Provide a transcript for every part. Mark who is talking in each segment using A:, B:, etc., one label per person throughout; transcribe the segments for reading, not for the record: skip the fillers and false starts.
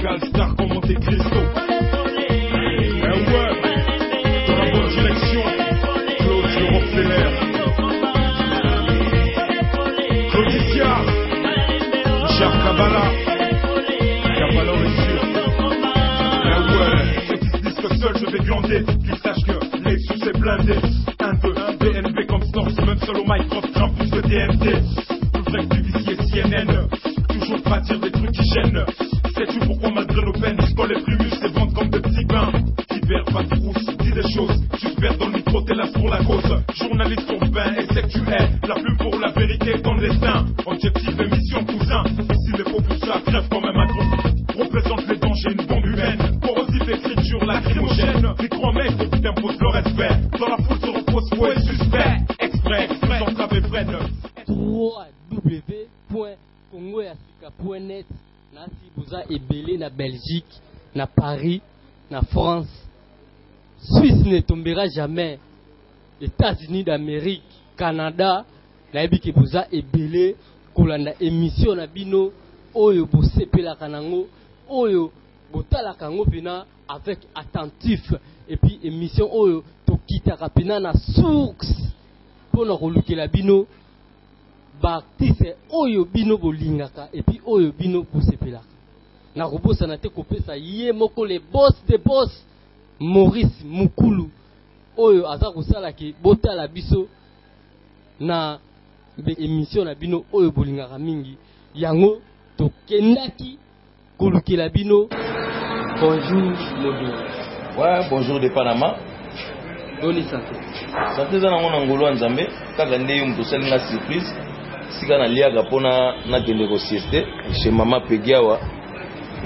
A: Sénégal, star comme Monte Cristo. Ouais, dans la bonne direction, Claude le Rockefeller. Claudicia, Richard Kabbalah. Kabbalah est sûr. Ceux qui se disent que seul je vais glander, qu'ils sachent que Lexus est blindé. Un peu, BNB comme Storms, même seul au Minecraft, craint plus que TNT. Plus vrai que BBC et CNN, toujours pas dire des trucs qui gênent. Sais-tu pourquoi malgré nos peines, je colle les primus et vente comme de petits bains. Hiver, pas de rousse, dis des choses, juste vert dans le micro, t'es là pour la cause. Journaliste urbain, et c'est que tu es, la plume pour la vérité dans le destin. Objectif et mission cousin, ici les faux pour ça crèvent quand même un gros. Représente les dangers, une bombe humaine. Corrosif écriture, lacrymogène. Micro mec, faut que tu t'imposes le respect. Dans la foule se repose, faut être suspect. Exprès, j'entrave et freine.
B: www.congoyasika.net. Nasi Bouza et Belé na Belgique, na Paris, na France. Suisse ne tombera jamais. États-Unis d'Amérique, Canada, na Ebike Bouza et Belé, kolanda émission na bino, oyo bosepela kanango, oyo botala kango pina avec attentif. Et puis émission oyo tokita kapina na source pour na kolukela bino ba artiste oyo bino bolingaka et puis oyo bino bosepela. Na robosa na te kopesa ye moko le boss de boss Maurice Mukulu oyo aza kosala ki botala biso na émission na bino oyo bolingaka mingi yango tokendaki kolukela bino. Bonjour Modo.
C: Ouais, bonjour de Panama.
B: Boni santé.
C: Santé za nango na ngolo nzambe kaka nde mtu salinga surprise sika na liaga pona na kende ko sieste chez mama Pegiawa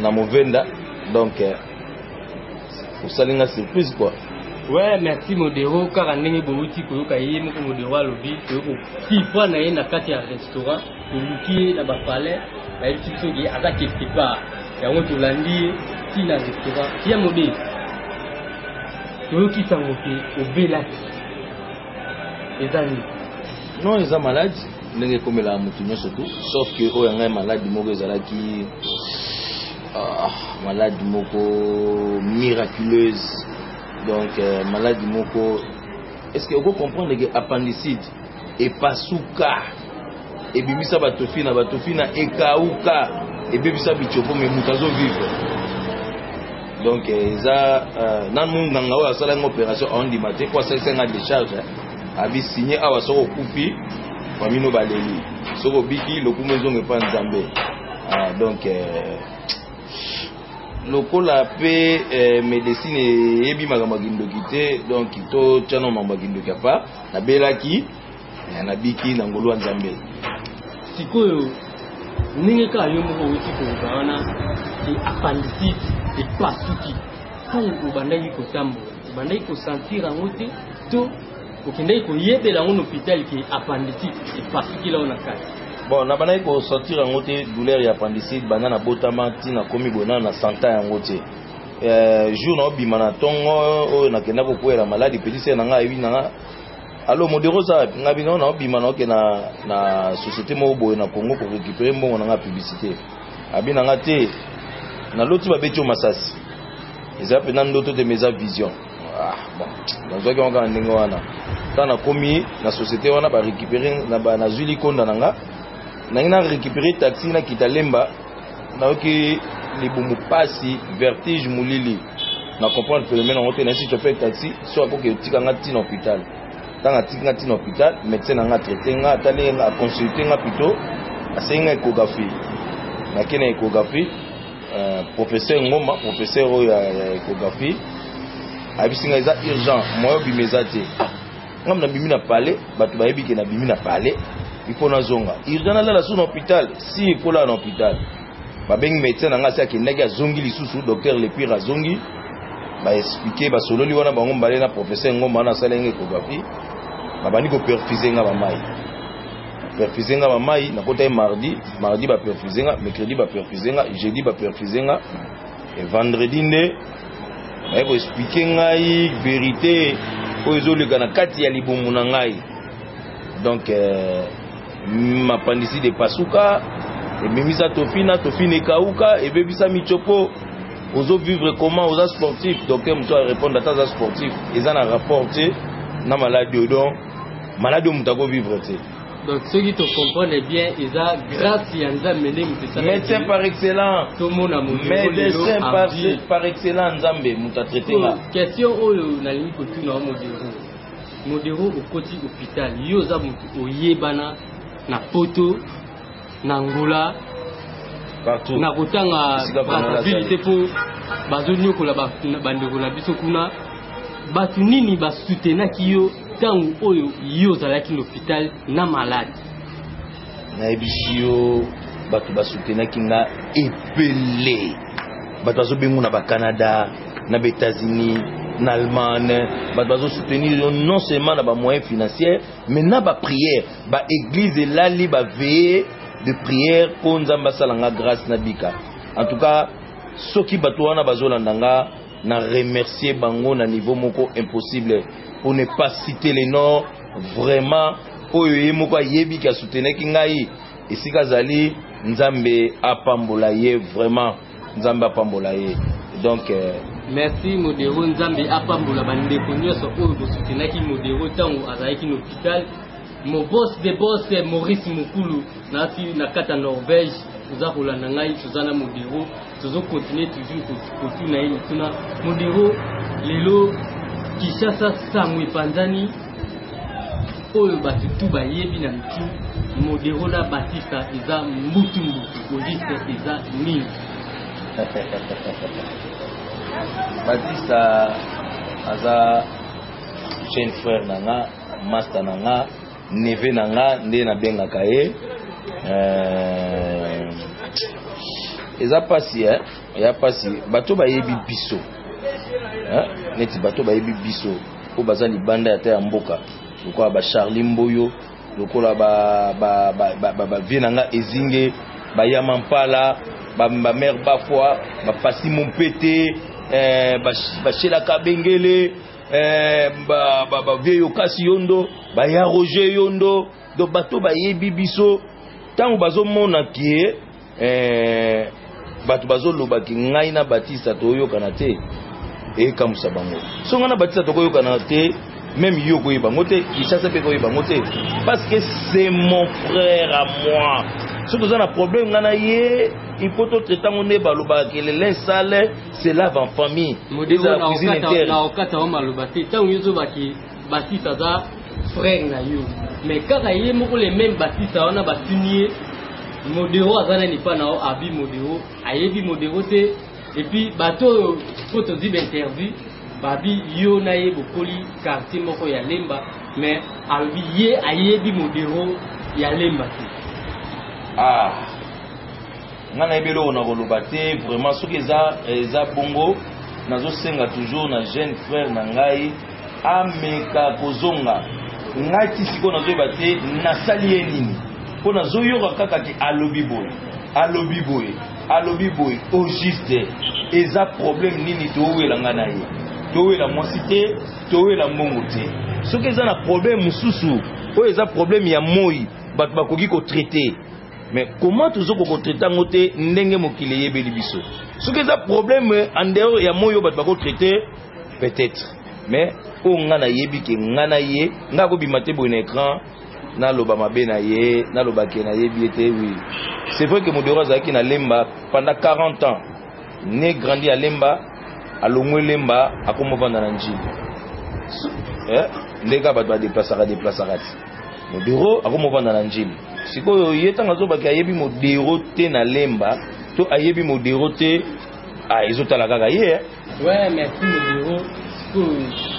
C: na Movenda donc salinga surprise quoi.
B: Ouais, merci Modero kaka ndenge bouti koyoka ye moko Modero alobi ko si fois na ye na kati ya restaurant luki na ba palais ba yitsogi aka quelque part yango tolandi ti na restaurant ya Modero toyoki sango ke obelaki ezali
C: non eza malade ndenge komela mutu nyonso tu sauf que oyo ngai malade moko ezalaki malade moko miraculeuse donc malade moko est-ce que vous comprenez que appendicite et pasuka et bimisa batofina ekauka et bimisa bichopo mais mutazo vivre donc eza nan munganga oyo asala une opération en dimate quoi ça c'est une décharge abi signé awa soko kupi famino baleli soko biki lokumezo ngepa nzambe donc lokola pe médecine ebi makambo kindoki te donc to tchano makambo kindoki apa na belaki na biki na ngolo nzambe
B: sikoyo ninge ka yo moko wuti ko bana ki appendicite et pasuki quand on bandaki ko tambo bandaki ko sentir en route to okendai ko yebela en hôpital ki appendicite et pasuki là on a kati.
C: Bon, na bana ko sortir en route douleur ya appendicite banana botama tina komi bona na santa ya ngote jour na bima na tongo o na kenda ko kwela maladi petite na nga ebi na nga allo Modero za ngabi na bima na ke na société mo boye na Congo ko récupérer mbongo na nga publicité abi na nga te na loti ba beto masasi eza pe na ndoto de mesa vision bon na zoki on ga ndingo wana kana komi na société wana ba récupérer na zuli konda na nga na récupérer taxi na kitalemba na oki libumu pasi vertige mulili na comprendre phénomène en route na si tu fais taxi soit pour que tika nga tina hôpital tanga tika nga tina hôpital médecin nga traiter nga tali nga consulter nga plutôt asenga échographie na kena échographie professeur Ngoma professeur ya échographie abisinga eza urgent moyo bimezate ngam na bimi na parler batu ba yebi ke na bimi na parler il faut na zonga urgent la sous hôpital si il faut là en hôpital ba bengi médecin nga sa ke ndaki azongi lisusu docteur le pire azongi ba expliquer ba sololi wana bango mbale na professeur Ngoma na sala nge échographie ba bani ko perfuser nga ba mai na kota mardi ba perfuser nga mercredi ba perfuser nga jeudi ba perfuser nga et vendredi nde ba ko expliquer ngai vérité o ezoleka na kati ya libumu na ngai donc ma appendicite de pasuka et memisa tofina tofine kauka et bebisa michopo ozo vivre comment oza sportif docteur muto a répondre à ta sportif ils en a rapporté na maladie donc maladie mutako vivre té
B: donc ceux qui te comprennent bien ils a grâce à Nzambe
C: médecin par excellence
B: tout le monde a
C: médecin par excellence Nzambe muta traiter là
B: question oyo na lingi ko tuna modero au côté hôpital yo za mutu oyebana na poto na ngula
C: partout
B: na kotanga ville po bazonyo kola bandeko na biso kuna batu nini ba soutenaki yo tangu oyo yo zalaki l'hôpital na malade
C: na ebisio batu ba soutenaki nga epele batu bazo bengu na ba Canada na ba États-Unis na Allemagne batu bazo soutenir non seulement na ba moyens financiers mais na ba prière ba église lali ba veiller de prière pour Nzamba salanga grâce na bika en tout cas soki batu wana bazolanda nga na remercier bango na niveau moko impossible pour ne pas citer les noms vraiment oyo ye moko yebi ka soutenir ki ngai esika zali Nzambe apambola ye vraiment Nzambe apambola ye donc
B: merci modero Nzambe apambola bandeko nyonso oyo bo soutenir ki modero tango azalaki na hôpital mon boss de boss Maurice Mukulu na kata Norvège uza kolanda ngai tuzana modero tuzo continuer toujours kotuna ile tuna modero lelo Kishasa Samwe Panzani oyo batu tu bayebi na mtu modero na Batista eza mbutu Auguste eza nini
C: Batista aza jeune frère nanga master nanga neve nanga nde na bengaka ye eza pasi ya pasi bato bayebi biso neti bato bayebi biso o baza libanda ya ta ya mboka lokola ba Charlie Mboyo lokola ba vie nanga ezinge ba Yamampala ba mère Bafwa ba Pasi Mompete ba Shela Kabengele ba vieyo kasi yondo ba ya Roger yondo do bato bayebi biso tango bazomona ki bato bazoloba ki ngai na Batista toyokana te ekamusa bango so ngana Batista tokoyokana te même yo koyeba ngote Kishasa pe koyeba ngote parce que c'est mon frère à moi si tu as un problème ngana ye il faut te traiter ngone baloba que le sale c'est lave en famille
B: modelo na cuisine interne na okata wa maloba te tango yozo baki Batista za frère na yo mais kaka ye moko le même Batista wana basinie modero azana ni pa na abi modero ayebi modero te et puis bato photo di interview babi yo na ye bokoli quartier moko ya Lemba mais albi ye ayebi modero ya Lemba te
C: ngana ebelo na koloba te vraiment soki eza bongo nazo senga toujours na jeune frère na ngai ameka kozonga ngai tisiko nazoyeba te nasali ye nini mpo nazoyoka kaka ki alobi boye au juste eza problème nini towelanga na ye towela mwasi te towela mbongo te soki eza na problème mosusu oyo eza problème ya moi bato bakoki kotraite mais comment tozoko kotraite yango te ndenge mokili yebeli biso soki eza problème en dehors ya moi oyo bato bakotraite peut-être mais oyo nga nayebi ke nga na ye nga kobima te boye na écran naloba mabe na ye nalobaki nayebi ete oui c'est vrai que modero azalaki na Lemba pendant 40 ans né grandi à Lemba alongwe Lemba akomovanda na njili ndeka bato badeplasaka ti modero akomovanda na njili sikoyo ye ntango azobaki ayebi modero te na Lemba to ayebi modero te ezotala kaka ye
B: ouais merci modero sikoyo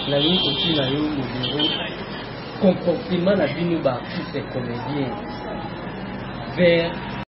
B: nalingi kotina yo modero comportement na bino ba artiste comédien vers